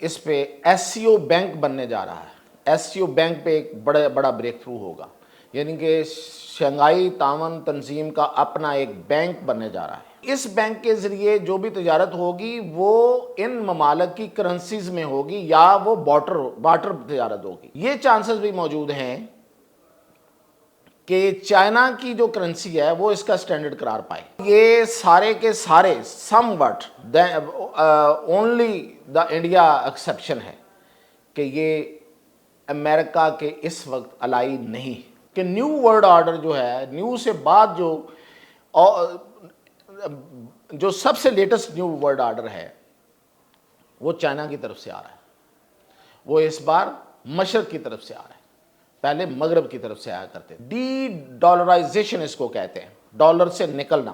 اس پہ S C O bank بننے جا رہا ہے۔ ایس سی او بینک پہ ایک بڑا بریک تھرو ہوگا، یعنی کہ شنگھائی تعاون تنظیم کا اپنا ایک بینک بننے جا رہا ہے۔ اس بینک کے ذریعے جو بھی تجارت ہوگی وہ ان ممالک کی کرنسیز میں ہوگی یا وہ بارٹر تجارت ہوگی۔ یہ چانسز بھی موجود ہیں کہ چائنا کی جو کرنسی ہے وہ اس کا سٹینڈرڈ قرار پائے۔ یہ سارے کے سارے some what only the India exception ہے کہ یہ امریکہ کے اس وقت الائی نہیں کہ نیو ورلڈ آرڈر جو ہے، نیو سے بعد جو سب سے لیٹسٹ نیو ورلڈ آرڈر ہے وہ چائنا کی طرف سے آ رہا ہے۔ وہ اس بار مشرق کی طرف سے آ رہا ہے، پہلے مغرب کی طرف سے آیا کرتے۔ ڈی ڈالرائزیشن اس کو کہتے ہیں، ڈالر سے نکلنا،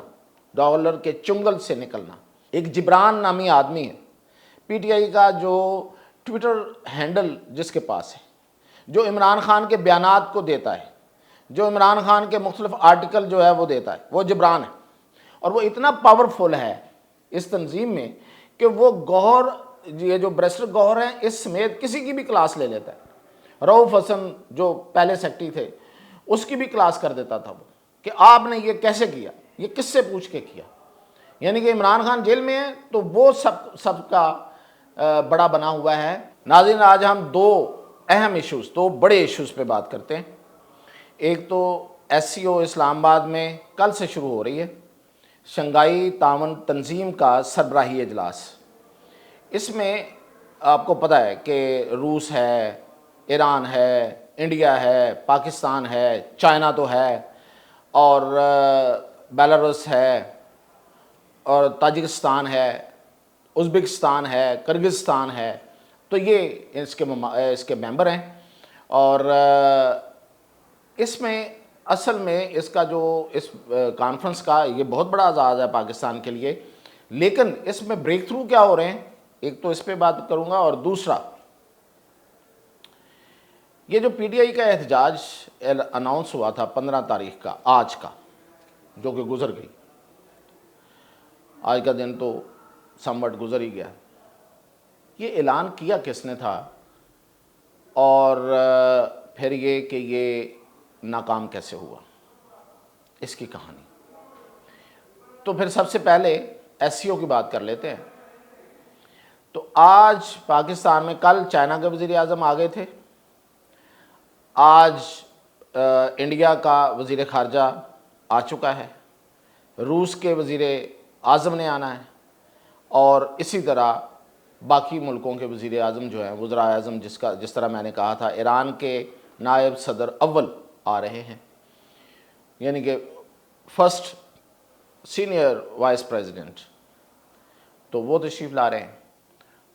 ڈالر کے چنگل سے نکلنا۔ ایک جبران نامی آدمی ہے، پی ٹی آئی کا جو ٹویٹر ہینڈل جس کے پاس ہے، جو عمران خان کے بیانات کو دیتا ہے، جو عمران خان کے مختلف آرٹیکل جو ہے وہ دیتا ہے، وہ جبران ہے۔ اور وہ اتنا پاورفل ہے اس تنظیم میں کہ وہ گوہر، یہ جو بریسٹر گوہر ہیں اس سمیت کسی کی بھی کلاس لے لیتا ہے۔ رؤف حسن جو پہلے سیکرٹری تھے اس کی بھی کلاس کر دیتا تھا وہ کہ آپ نے یہ کیسے کیا، یہ کس سے پوچھ کے کیا۔ یعنی کہ عمران خان جیل میں ہے تو وہ سب کا بڑا بنا ہوا ہے۔ ناظرین، آج ہم دو اہم ایشوز، دو بڑے ایشوز پہ بات کرتے ہیں۔ ایک تو ایس سی او اسلام آباد میں کل سے شروع ہو رہی ہے، شنگھائی تعاون تنظیم کا سربراہی اجلاس۔ اس میں آپ کو پتہ ہے کہ روس ہے، ایران ہے، انڈیا ہے، پاکستان ہے، چائنا تو ہے، اور بیلاروس ہے، اور تاجکستان ہے، ازبکستان ہے، کرغزستان ہے۔ تو یہ اس کے ممبر ہیں، اور اس میں اصل میں اس کا جو اس کانفرنس کا یہ بہت بڑا اعزاز ہے پاکستان کے لیے۔ لیکن اس میں بریک تھرو کیا ہو رہے ہیں، ایک تو اس پہ بات کروں گا، اور دوسرا یہ جو پی ٹی آئی کا احتجاج اناؤنس ہوا تھا 15 تاریخ کا، آج کا، جو کہ گزر گئی۔ آج کا دن تو سموٹ گزر ہی گیا۔ یہ اعلان کیا کس نے تھا، اور پھر یہ کہ یہ ناکام کیسے ہوا، اس کی کہانی۔ تو پھر سب سے پہلے ایس سی او کی بات کر لیتے ہیں۔ تو آج پاکستان میں، کل چائنا کے وزیر اعظم آ گئے تھے، آج انڈیا کا وزیر خارجہ آ چکا ہے، روس کے وزیر اعظم نے آنا ہے، اور اسی طرح باقی ملکوں کے وزیر اعظم جو ہیں، وزراء اعظم جس طرح میں نے کہا تھا، ایران کے نائب صدر اول آ رہے ہیں، یعنی کہ فرسٹ سینئر وائس پریزیڈنٹ، تو وہ تشریف لا رہے ہیں۔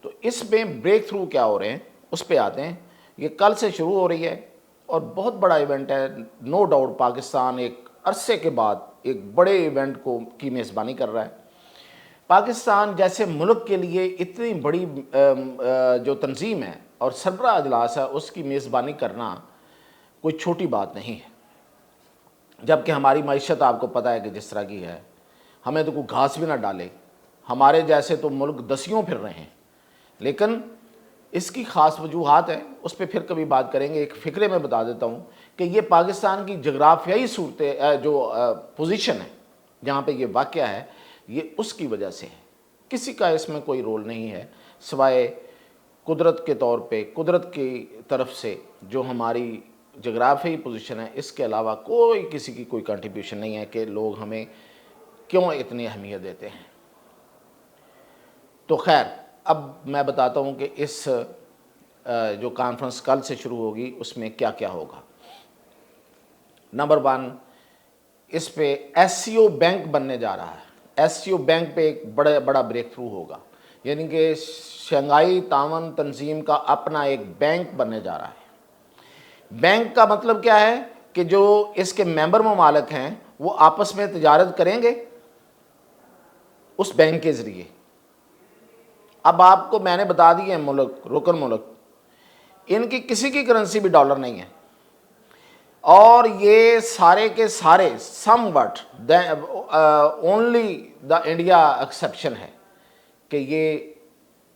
تو اس میں بریک تھرو کیا ہو رہے ہیں اس پہ آتے ہیں۔ یہ کل سے شروع ہو رہی ہے اور بہت بڑا ایونٹ ہے، نو ڈاؤٹ پاکستان ایک عرصے کے بعد ایک بڑے ایونٹ کی میزبانی کر رہا ہے۔ پاکستان جیسے ملک کے لیے اتنی بڑی جو تنظیم ہے اور سربراہ اجلاس ہے، اس کی میزبانی کرنا کوئی چھوٹی بات نہیں ہے۔ جبکہ ہماری معیشت آپ کو پتہ ہے کہ جس طرح کی ہے، ہمیں تو کوئی گھاس بھی نہ ڈالے، ہمارے جیسے تو ملک دسیوں پھر رہے ہیں۔ لیکن اس کی خاص وجوہات ہیں، اس پہ پھر کبھی بات کریں گے۔ ایک فکرے میں بتا دیتا ہوں کہ یہ پاکستان کی جغرافیائی جو پوزیشن ہے جہاں پہ یہ واقعہ ہے، یہ اس کی وجہ سے ہے۔ کسی کا اس میں کوئی رول نہیں ہے سوائے قدرت کے طور پہ، قدرت کی طرف سے جو ہماری جغرافیائی پوزیشن ہے، اس کے علاوہ کسی کی کوئی کنٹریبیوشن نہیں ہے کہ لوگ ہمیں کیوں اتنی اہمیت دیتے ہیں۔ تو خیر، اب میں بتاتا ہوں کہ اس جو کانفرنس کل سے شروع ہوگی اس میں کیا کیا ہوگا۔ نمبر 1، اس پہ ایس سی او بینک بننے جا رہا ہے۔ ایس سی او بینک پہ ایک بڑا بریک تھرو ہوگا، یعنی کہ شنگھائی تعاون تنظیم کا اپنا ایک بینک بننے جا رہا ہے۔ بینک کا مطلب کیا ہے کہ جو اس کے ممبر ممالک ہیں وہ آپس میں تجارت کریں گے اس بینک کے ذریعے۔ اب آپ کو میں نے بتا دی ہے ملک، رکن ملک، ان کی کسی کی کرنسی بھی ڈالر نہیں ہے، اور یہ سارے کے سارے some what only the India exception ہے کہ یہ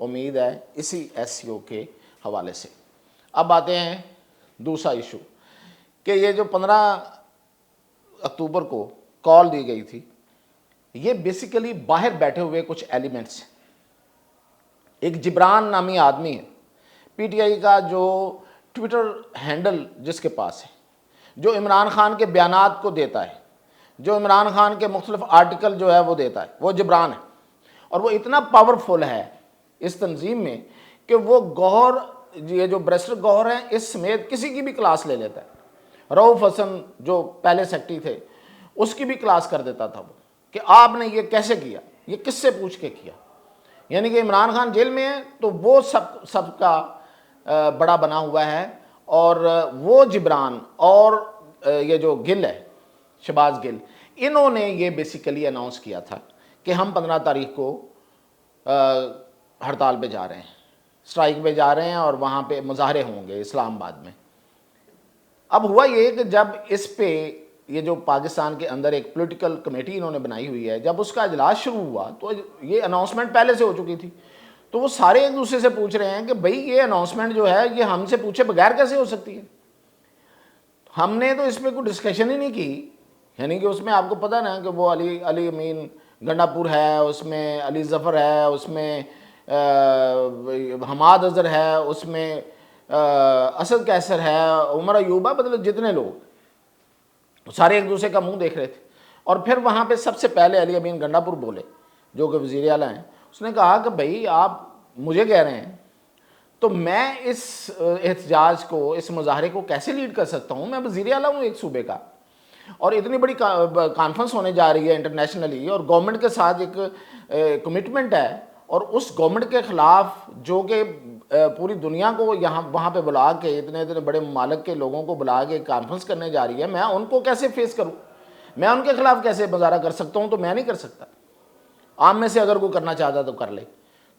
امید ہے اسی SCO کے حوالے سے۔ اب آتے ہیں دوسرا ایشو کہ یہ جو 15 اکتوبر کو کال دی گئی تھی، یہ بیسیکلی باہر بیٹھے ہوئے کچھ ایلیمنٹس ہیں۔ ایک جبران نامی آدمی ہے، PTI کا جو ٹویٹر ہینڈل جس کے پاس ہے، جو عمران خان کے بیانات کو دیتا ہے، جو عمران خان کے مختلف آرٹیکل جو ہے وہ دیتا ہے، وہ جبران ہے۔ اور وہ اتنا پاورفل ہے اس تنظیم میں کہ وہ گوہر، یہ جو بریسٹر گوہر ہیں اس سمیت کسی کی بھی کلاس لے لیتا ہے۔ رؤف حسن جو پہلے سیکٹری تھے اس کی بھی کلاس کر دیتا تھا وہ، کہ آپ نے یہ کیسے کیا، یہ کس سے پوچھ کے کیا۔ یعنی کہ عمران خان جیل میں ہے تو وہ سب کا بڑا بنا ہوا ہے، اور وہ جبران اور یہ جو گل ہے، شہباز گل، انہوں نے یہ بیسیکلی اناؤنس کیا تھا کہ ہم 15 تاریخ کو ہڑتال پہ جا رہے ہیں، اسٹرائک پہ جا رہے ہیں، اور وہاں پہ مظاہرے ہوں گے اسلام آباد میں۔ اب ہوا یہ کہ جب اس پہ یہ جو پاکستان کے اندر ایک پولیٹیکل کمیٹی انہوں نے بنائی ہوئی ہے، جب اس کا اجلاس شروع ہوا تو یہ اناؤنسمنٹ پہلے سے ہو چکی تھی، تو وہ سارے ایک دوسرے سے پوچھ رہے ہیں کہ بھئی یہ اناؤنسمنٹ جو ہے یہ ہم سے پوچھے بغیر کیسے ہو سکتی ہے؟ ہم نے تو اس پہ کوئی ڈسکشن ہی نہیں کی۔ یعنی کہ اس میں آپ کو پتہ نا کہ وہ علی امین گنڈا پور ہے، اس میں علی ظفر ہے، اس میں حماد اظہر ہے، اس میں اسد کیسر ہے، عمر ایوب ہے، مطلب جتنے لوگ سارے ایک دوسرے کا منہ دیکھ رہے تھے۔ اور پھر وہاں پہ سب سے پہلے علی امین گنڈا پور بولے، جو کہ وزیر اعلیٰ ہیں۔ اس نے کہا کہ بھئی آپ مجھے کہہ رہے ہیں تو میں اس احتجاج کو، اس مظاہرے کو کیسے لیڈ کر سکتا ہوں؟ میں وزیر اعلیٰ ہوں ایک صوبے کا، اور اتنی بڑی کانفرنس ہونے جا رہی ہے انٹرنیشنلی، اور گورنمنٹ کے ساتھ ایک کمٹمنٹ ہے، اور اس گورنمنٹ کے خلاف جو کہ پوری دنیا کو وہاں پہ بلا کے، اتنے بڑے ممالک کے لوگوں کو بلا کے کانفرنس کرنے جا رہی ہے، میں ان کو کیسے فیس کروں؟ میں ان کے خلاف کیسے مظاہرہ کر سکتا ہوں؟ تو میں نہیں کر سکتا۔ عام میں سے اگر کوئی کرنا چاہتا تو کر لے۔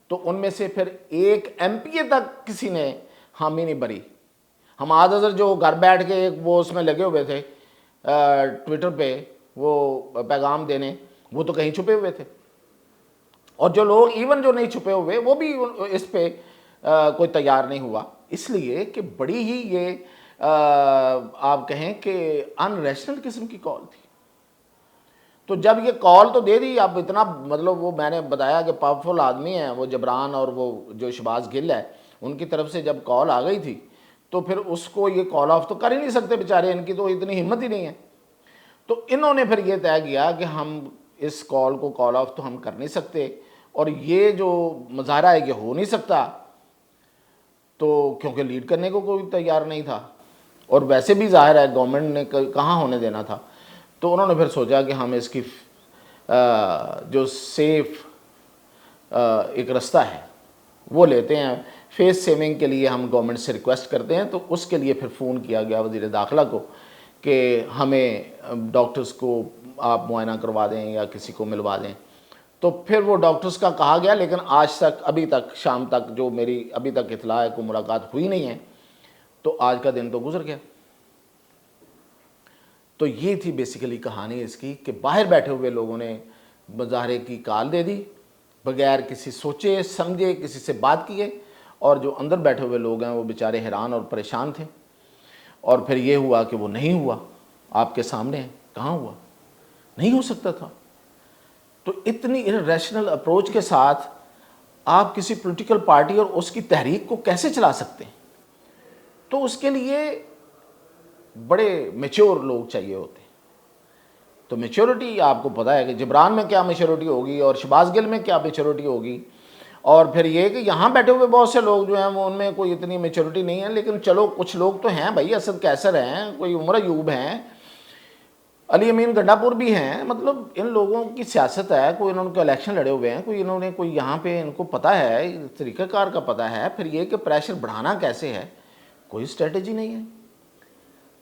تو ان میں سے پھر ایک MPA تک کسی نے حامی نہیں بھری۔ حماد اظہر جو گھر بیٹھ کے وہ اس میں لگے ہوئے تھے ٹویٹر پہ وہ پیغام دینے، وہ تو کہیں چھپے ہوئے تھے۔ اور جو لوگ ایون جو نہیں چھپے ہوئے وہ بھی اس پہ کوئی تیار نہیں ہوا، اس لیے کہ بڑی ہی یہ آپ کہیں کہ ان ریشنل قسم کی کال تھی۔ تو جب یہ کال تو دے دی، اب اتنا مطلب وہ میں نے بتایا کہ پاورفل آدمی ہیں وہ جبران، اور وہ جو شہباز گل ہے، ان کی طرف سے جب کال آ گئی تھی تو پھر اس کو یہ کال آف تو کر ہی نہیں سکتے بیچارے، ان کی تو اتنی ہمت ہی نہیں ہے۔ تو انہوں نے پھر یہ طے کیا کہ ہم اس کال کو کال آف تو ہم کر نہیں سکتے، اور یہ جو مظاہرہ ہے یہ ہو نہیں سکتا، تو کیونکہ لیڈ کرنے کو کوئی تیار نہیں تھا، اور ویسے بھی ظاہر ہے گورنمنٹ نے کہاں ہونے دینا تھا۔ تو انہوں نے پھر سوچا کہ ہم اس کی جو سیف ایک رستہ ہے وہ لیتے ہیں، فیس سیونگ کے لیے ہم گورنمنٹ سے ریکویسٹ کرتے ہیں۔ تو اس کے لیے پھر فون کیا گیا وزیر داخلہ کو کہ ہمیں ڈاکٹرز کو آپ معائنہ کروا دیں یا کسی کو ملوا دیں۔ تو پھر وہ ڈاکٹرز کا کہا گیا، لیکن آج تک، ابھی تک شام تک جو میری ابھی تک اطلاع ہے، کوئی ملاقات ہوئی نہیں ہے۔ تو آج کا دن تو گزر گیا۔ تو یہ تھی بیسیکلی کہانی اس کی کہ باہر بیٹھے ہوئے لوگوں نے مظاہرے کی کال دے دی بغیر کسی سوچے سمجھے، کسی سے بات کیے، اور جو اندر بیٹھے ہوئے لوگ ہیں وہ بیچارے حیران اور پریشان تھے۔ اور پھر یہ ہوا کہ وہ نہیں ہوا، آپ کے سامنے کہاں ہوا، نہیں ہو سکتا تھا۔ تو اتنی ریشنل اپروچ کے ساتھ آپ کسی پولیٹیکل پارٹی اور اس کی تحریک کو کیسے چلا سکتے ہیں؟ تو اس کے لیے بڑے میچور لوگ چاہیے ہوتے ہیں۔ تو میچورٹی آپ کو پتہ ہے کہ جبران میں کیا میچورٹی ہوگی، اور شہباز گل میں کیا میچورٹی ہوگی، اور پھر یہ کہ یہاں بیٹھے ہوئے بہت سے لوگ جو ہیں وہ ان میں کوئی اتنی میچورٹی نہیں ہے، لیکن چلو کچھ لوگ تو ہیں بھائی، اسد کیسر ہیں، کوئی عمر ایوب ہیں، علی امین گنڈا پور بھی ہیں۔ مطلب ان لوگوں کی سیاست ہے، کوئی انہوں نے الیکشن لڑے ہوئے ہیں، کوئی انہوں نے کوئی یہاں پہ ان کو پتہ ہے، طریقہ کار کا پتہ ہے۔ پھر یہ کہ پریشر بڑھانا کیسے ہے، کوئی اسٹریٹجی نہیں ہے۔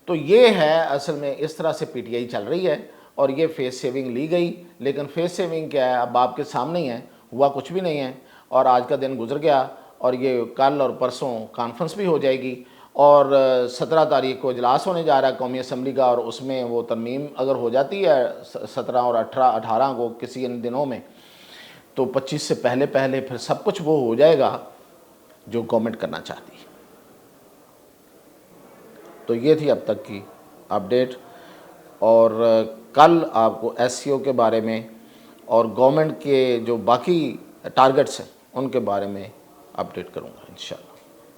تو یہ ہے اصل میں اس طرح سے PTI چل رہی ہے، اور یہ فیس سیونگ لی گئی، لیکن فیس سیونگ کیا ہے اب آپ کے سامنے ہی ہے، ہوا کچھ بھی نہیں ہے۔ اور آج کا دن گزر گیا، اور یہ کل اور پرسوں کانفرنس بھی ہو جائے گی، اور 17 تاریخ کو اجلاس ہونے جا رہا ہے قومی اسمبلی کا، اور اس میں وہ ترمیم اگر ہو جاتی ہے 17 اور 18 کو کسی ان دنوں میں، تو 25 سے پہلے پھر سب کچھ وہ ہو جائے گا جو گورنمنٹ کرنا چاہتی ہے۔ تو یہ تھی اب تک کی اپڈیٹ، اور کل آپ کو ایس سی او کے بارے میں اور گورنمنٹ کے جو باقی ٹارگٹس ہیں ان کے بارے میں اپڈیٹ کروں گا انشاءاللہ۔